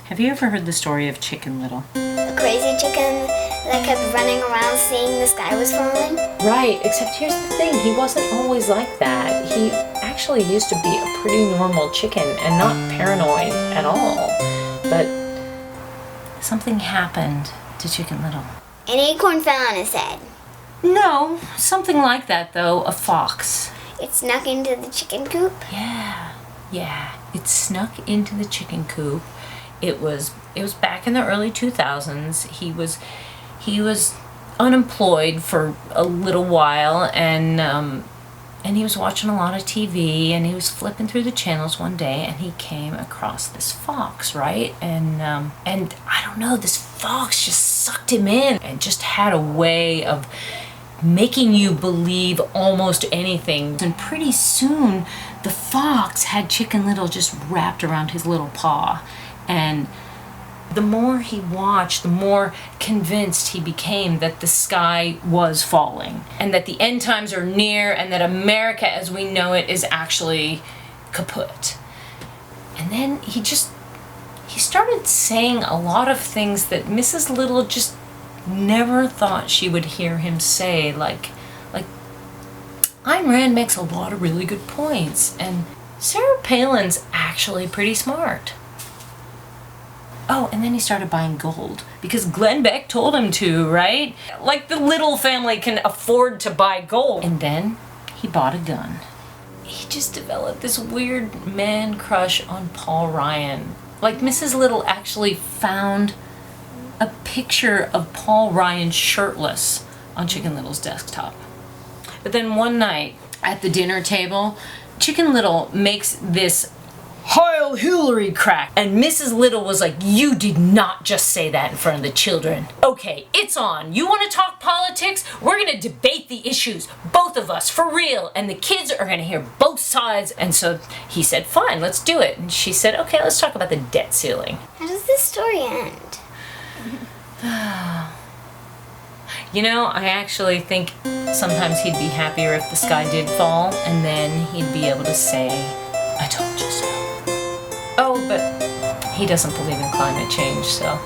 Have you ever heard the story of Chicken Little? The crazy chicken that kept running around seeing the sky was falling? Right, except here's the thing, he wasn't always like that. He actually used to be a pretty normal chicken and not paranoid at all. But something happened to Chicken Little. An acorn fell on his head. No, something like that though, a fox. It snuck into the chicken coop? Yeah, it snuck into the chicken coop. It was back in the early 2000s. He was unemployed for a little while, and he was watching a lot of TV, and he was flipping through the channels one day, and he came across this fox, right? And I don't know, this fox just sucked him in and just had a way of making you believe almost anything. And pretty soon, the fox had Chicken Little just wrapped around his little paw. And the more he watched, the more convinced he became that the sky was falling, and that the end times are near, and that America as we know it is actually kaput. And then he started saying a lot of things that Mrs. Little just never thought she would hear him say, like Ayn Rand makes a lot of really good points, and Sarah Palin's actually pretty smart. Oh, and then he started buying gold because Glenn Beck told him to, right? Like the Little family can afford to buy gold. And then he bought a gun. He just developed this weird man crush on Paul Ryan. Like Mrs. Little actually found a picture of Paul Ryan shirtless on Chicken Little's desktop. But then one night at the dinner table, Chicken Little makes this Heil Hillary crack, and Mrs. Little was like, "You did not just say that in front of the children. Okay, it's on. You want to talk politics? We're going to debate the issues, both of us, for real, and the kids are going to hear both sides." And so he said, "Fine, let's do it." And she said, "Okay, let's talk about the debt ceiling." How does this story end? You know, I actually think sometimes he'd be happier if the sky did fall, and then he'd be able to say, "I told you so." Oh, but he doesn't believe in climate change, so